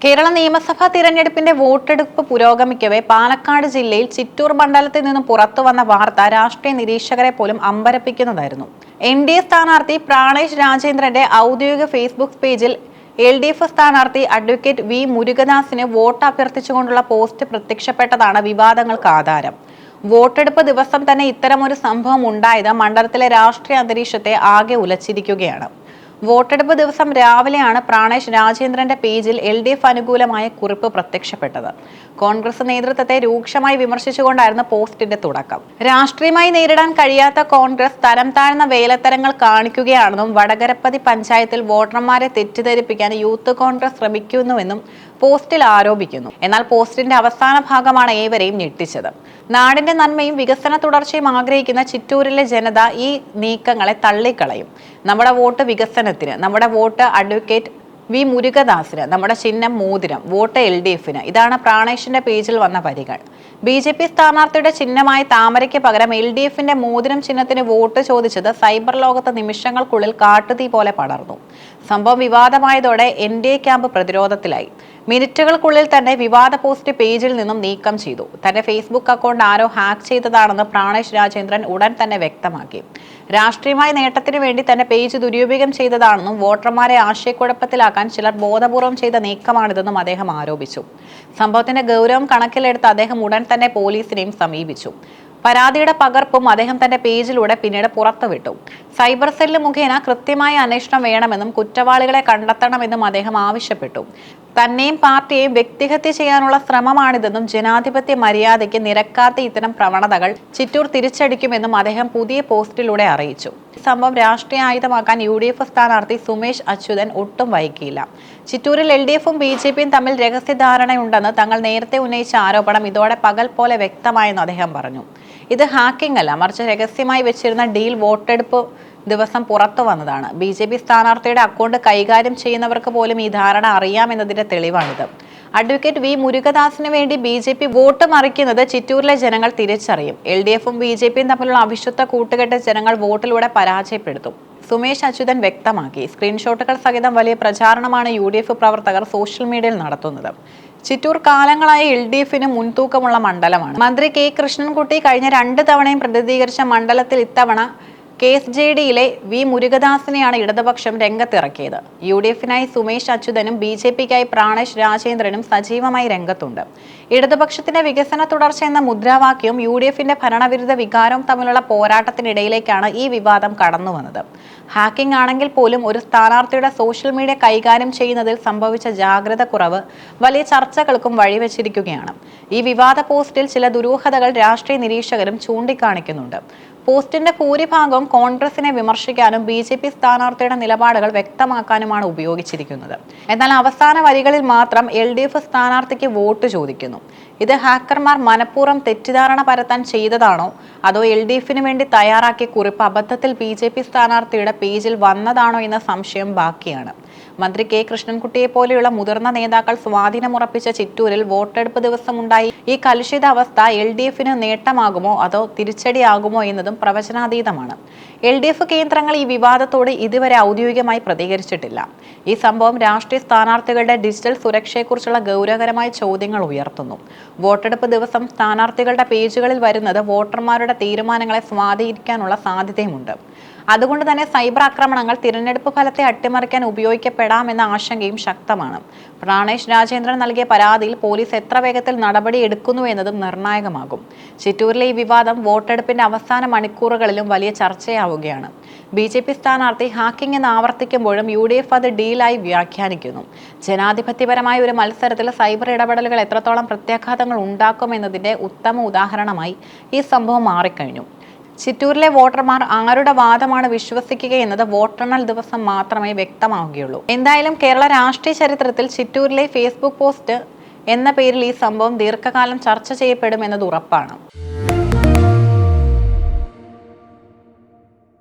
കേരള നിയമസഭാ തിരഞ്ഞെടുപ്പിന്റെ വോട്ടെടുപ്പ് പുരോഗമിക്കവെ പാലക്കാട് ജില്ലയിൽ ചിറ്റൂർ മണ്ഡലത്തിൽ നിന്നും പുറത്തുവന്ന വാർത്ത രാഷ്ട്രീയ നിരീക്ഷകരെ പോലും അമ്പരപ്പിക്കുന്നതായിരുന്നു. NDA സ്ഥാനാർത്ഥി പ്രാണേഷ് രാജേന്ദ്രന്റെ ഔദ്യോഗിക ഫേസ്ബുക്ക് പേജിൽ LDF സ്ഥാനാർത്ഥി അഡ്വക്കേറ്റ് V മുരുകദാസിന് വോട്ട് അഭ്യർത്ഥിച്ചുകൊണ്ടുള്ള പോസ്റ്റ് പ്രത്യക്ഷപ്പെട്ടതാണ് വിവാദങ്ങൾക്ക് ആധാരം. വോട്ടെടുപ്പ് ദിവസം തന്നെ ഇത്തരമൊരു സംഭവം ഉണ്ടായത് മണ്ഡലത്തിലെ രാഷ്ട്രീയ അന്തരീക്ഷത്തെ ആകെ ഉലച്ചിരിക്കുകയാണ്. വോട്ടെടുപ്പ് ദിവസം രാവിലെയാണ് പ്രാണേഷ് രാജേന്ദ്രന്റെ പേജിൽ LDF അനുകൂലമായ കുറിപ്പ് പ്രത്യക്ഷപ്പെട്ടത്. കോൺഗ്രസ് നേതൃത്വത്തെ രൂക്ഷമായി വിമർശിച്ചുകൊണ്ടായിരുന്നു പോസ്റ്റിന്റെ തുടക്കം. രാഷ്ട്രീയമായി നേരിടാൻ കഴിയാത്ത കോൺഗ്രസ് തരം താഴ്ന്ന വേലത്തരങ്ങൾ കാണിക്കുകയാണെന്നും വടകരപ്പതി പഞ്ചായത്തിൽ വോട്ടർമാരെ തെറ്റിദ്ധരിപ്പിക്കാൻ യൂത്ത് കോൺഗ്രസ് ശ്രമിക്കുന്നുവെന്നും പോസ്റ്റിൽ ആരോപിക്കുന്നു. എന്നാൽ പോസ്റ്റിന്റെ അവസാന ഭാഗമാണ് ഏവരെയും ഞെട്ടിച്ചത്. നാടിന്റെ നന്മയും വികസന തുടർച്ചയും ആഗ്രഹിക്കുന്ന ചിറ്റൂരിലെ ജനത ഈ നീക്കങ്ങളെ തള്ളിക്കളയും. നമ്മുടെ വോട്ട് വികസനത്തിന്, നമ്മുടെ വോട്ട് അഡ്വക്കേറ്റ് V മുരുകദാസിന്, നമ്മുടെ ചിഹ്നം മോതിരം, വോട്ട് LDFന്. ഇതാണ് പ്രാണേഷിന്റെ പേജിൽ വന്ന വരികൾ. BJP സ്ഥാനാർത്ഥിയുടെ ചിഹ്നമായ താമരയ്ക്ക് പകരം LDFന്റെ മോതിരം ചിഹ്നത്തിന് വോട്ട് ചോദിച്ചത് സൈബർ ലോകത്ത് നിമിഷങ്ങൾക്കുള്ളിൽ കാട്ടുതീ പോലെ പടർന്നു. സംഭവം വിവാദമായതോടെ NDA ക്യാമ്പ് പ്രതിരോധത്തിലായി. മിനിറ്റുകൾക്കുള്ളിൽ തന്നെ വിവാദ പോസ്റ്റ് പേജിൽ നിന്നും നീക്കം ചെയ്തു. തന്റെ ഫേസ്ബുക്ക് അക്കൗണ്ട് ആരോ ഹാക്ക് ചെയ്തതാണെന്ന് പ്രാണേഷ് രാജേന്ദ്രൻ ഉടൻ തന്നെ വ്യക്തമാക്കി. രാഷ്ട്രീയമായ നേട്ടത്തിന് വേണ്ടി തന്റെ പേജ് ദുരുപയോഗം ചെയ്തതാണെന്നും വോട്ടർമാരെ ആശയക്കുഴപ്പത്തിലാക്കാൻ ചിലർ ബോധപൂർവം ചെയ്ത നീക്കമാണിതെന്നും അദ്ദേഹം ആരോപിച്ചു. സംഭവത്തിന്റെ ഗൗരവം കണക്കിലെടുത്ത് അദ്ദേഹം ഉടൻ തന്നെ പോലീസിനെയും സമീപിച്ചു. പരാതിയുടെ പകർപ്പും അദ്ദേഹം തന്റെ പേജിലൂടെ പിന്നീട് പുറത്തുവിട്ടു. സൈബർ സെല്ല് മുഖേന കൃത്യമായ അന്വേഷണം വേണമെന്നും കുറ്റവാളികളെ കണ്ടെത്തണമെന്നും അദ്ദേഹം ആവശ്യപ്പെട്ടു. തന്നെയും പാർട്ടിയെയും വ്യക്തിഹത്യ ചെയ്യാനുള്ള ശ്രമമാണിതെന്നും ജനാധിപത്യ മര്യാദയ്ക്ക് നിരക്കാത്ത ഇത്തരം പ്രവണതകൾ ചിറ്റൂർ തിരിച്ചടിക്കുമെന്നും അദ്ദേഹം പുതിയ പോസ്റ്റിലൂടെ അറിയിച്ചു. സംഭവം രാഷ്ട്രീയ ആയുധമാക്കാൻ UDF സ്ഥാനാർത്ഥി സുമേഷ് അച്യുതൻ ഒട്ടും വൈകിയില്ല. ചിറ്റൂരിൽ LDFും BJPയും തമ്മിൽ രഹസ്യധാരണയുണ്ടെന്ന് തങ്ങൾ നേരത്തെ ഉന്നയിച്ച ആരോപണം ഇതോടെ പകൽ പോലെ വ്യക്തമായെന്ന് അദ്ദേഹം പറഞ്ഞു. ഇത് ഹാക്കിംഗ് അല്ല, മറിച്ച് രഹസ്യമായി വെച്ചിരുന്ന ഡീൽ വോട്ടെടുപ്പ് ദിവസം പുറത്തു വന്നതാണ്. BJP സ്ഥാനാർത്ഥിയുടെ അക്കൗണ്ട് കൈകാര്യം ചെയ്യുന്നവർക്ക് പോലും ഈ ധാരണ അറിയാമെന്നതിന്റെ തെളിവാണിത്. അഡ്വക്കേറ്റ് V മുരുകദാസിന് വേണ്ടി BJP വോട്ട് മറിക്കുന്നത് ചിറ്റൂരിലെ ജനങ്ങൾ തിരിച്ചറിയും. LDFും BJPയും തമ്മിലുള്ള അവിശുദ്ധ കൂട്ടുകെട്ട് ജനങ്ങൾ വോട്ടിലൂടെ പരാജയപ്പെടുത്തും. സുമേഷ് അച്യുതൻ വ്യക്തമാക്കി. സ്ക്രീൻഷോട്ടുകൾ സഹിതം വലിയ പ്രചാരണമാണ് UDF പ്രവർത്തകർ സോഷ്യൽ മീഡിയയിൽ നടത്തുന്നത്. ചിറ്റൂർ കാലങ്ങളായി LDFന് മുൻതൂക്കമുള്ള മണ്ഡലമാണ്. മന്ത്രി K കൃഷ്ണൻകുട്ടി കഴിഞ്ഞ 2 തവണയും പ്രതിനിധീകരിച്ച മണ്ഡലത്തിൽ ഇത്തവണ KSJDയിലെ V മുരുകദാസിനെയാണ് ഇടതുപക്ഷം രംഗത്തിറക്കിയത്. UDFനായി സുമേഷ് അച്യുതനും BJPക്കായി പ്രാണേഷ് രാജേന്ദ്രനും സജീവമായി രംഗത്തുണ്ട്. ഇടതുപക്ഷത്തിന്റെ വികസന തുടർച്ച എന്ന മുദ്രാവാക്യവും UDFന്റെ ഭരണവിരുദ്ധ വികാരവും തമ്മിലുള്ള പോരാട്ടത്തിനിടയിലേക്കാണ് ഈ വിവാദം കടന്നു വന്നത്. ഹാക്കിംഗ് ആണെങ്കിൽ പോലും ഒരു സ്ഥാനാർത്ഥിയുടെ സോഷ്യൽ മീഡിയ കൈകാര്യം ചെയ്യുന്നതിൽ സംഭവിച്ച ജാഗ്രത കുറവ് വലിയ ചർച്ചകൾക്കും വഴിവെച്ചിരിക്കുകയാണ്. ഈ വിവാദ പോസ്റ്റിൽ ചില ദുരൂഹതകൾ രാഷ്ട്രീയ നിരീക്ഷകരും ചൂണ്ടിക്കാണിക്കുന്നുണ്ട്. പോസ്റ്റിന്റെ ഭൂരിഭാഗവും കോൺഗ്രസിനെ വിമർശിക്കാനും BJP സ്ഥാനാർത്ഥിയുടെ നിലപാടുകൾ വ്യക്തമാക്കാനുമാണ് ഉപയോഗിച്ചിരിക്കുന്നത്. എന്നാൽ അവസാന വരികളിൽ മാത്രം LDF സ്ഥാനാർത്ഥിക്ക് വോട്ട് ചോദിക്കുന്നു. ഇത് ഹാക്കർമാർ മനഃപൂർവ്വം തെറ്റിദ്ധാരണ പരത്താൻ ചെയ്തതാണോ, അതോ LDFന് വേണ്ടി തയ്യാറാക്കിയ കുറിപ്പ് അബദ്ധത്തിൽ BJP സ്ഥാനാർത്ഥിയുടെ പേജിൽ വന്നതാണോ എന്ന സംശയം ബാക്കിയാണ്. മന്ത്രി K കൃഷ്ണൻകുട്ടിയെ പോലെയുള്ള മുതിർന്ന നേതാക്കൾ സ്വാധീനമുറപ്പിച്ച ചിറ്റൂരിൽ വോട്ടെടുപ്പ് ദിവസമുണ്ടായി ഈ കലുഷിത അവസ്ഥ LDFന് നേട്ടമാകുമോ അതോ തിരിച്ചടിയാകുമോ എന്നതും പ്രവചനാതീതമാണ്. LDF കേന്ദ്രങ്ങൾ ഈ വിവാദത്തോട് ഇതുവരെ ഔദ്യോഗികമായി പ്രതികരിച്ചിട്ടില്ല. ഈ സംഭവം രാഷ്ട്രീയ സ്ഥാനാർത്ഥികളുടെ ഡിജിറ്റൽ സുരക്ഷയെക്കുറിച്ചുള്ള ഗൗരവകരമായ ചോദ്യങ്ങൾ ഉയർത്തുന്നു. വോട്ടെടുപ്പ് ദിവസം സ്ഥാനാർത്ഥികളുടെ പേജുകളിൽ വരുന്നത് വോട്ടർമാരുടെ തീരുമാനങ്ങളെ സ്വാധീനിക്കാനുള്ള സാധ്യതയുമുണ്ട്. അതുകൊണ്ട് തന്നെ സൈബർ ആക്രമണങ്ങൾ തിരഞ്ഞെടുപ്പ് ഫലത്തെ അട്ടിമറിക്കാൻ ഉപയോഗിക്കപ്പെടാമെന്ന ആശങ്കയും ശക്തമാണ്. പ്രാണേഷ് രാജേന്ദ്രൻ നൽകിയ പരാതിയിൽ പോലീസ് എത്ര വേഗത്തിൽ നടപടി എടുക്കുന്നു എന്നതും നിർണായകമാകും. ചിറ്റൂരിലെ ഈ വിവാദം വോട്ടെടുപ്പിന്റെ അവസാന മണിക്കൂറുകളിലും വലിയ ചർച്ചയാവുകയാണ്. BJP സ്ഥാനാർത്ഥി ഹാക്കിംഗ് എന്ന് ആവർത്തിക്കുമ്പോഴും UDF അത് ഡീലായി വ്യാഖ്യാനിക്കുന്നു. ജനാധിപത്യപരമായ ഒരു മത്സരത്തിൽ സൈബർ ഇടപെടലുകൾ എത്രത്തോളം പ്രത്യാഘാതങ്ങൾ ഉണ്ടാക്കുമെന്നതിന്റെ ഉത്തമ ഉദാഹരണമായി ഈ സംഭവം മാറിക്കഴിഞ്ഞു. ചിറ്റൂരിലെ വോട്ടർമാർ ആരുടെ വാദമാണ് വിശ്വസിക്കുക എന്നത് വോട്ടെണ്ണൽ ദിവസം മാത്രമേ വ്യക്തമാവുകയുള്ളൂ. എന്തായാലും കേരള രാഷ്ട്രീയ ചരിത്രത്തിൽ ചിറ്റൂരിലെ ഫേസ്ബുക്ക് പോസ്റ്റ് എന്ന പേരിൽ ഈ സംഭവം ദീർഘകാലം ചർച്ച ചെയ്യപ്പെടുമെന്നത് ഉറപ്പാണ്.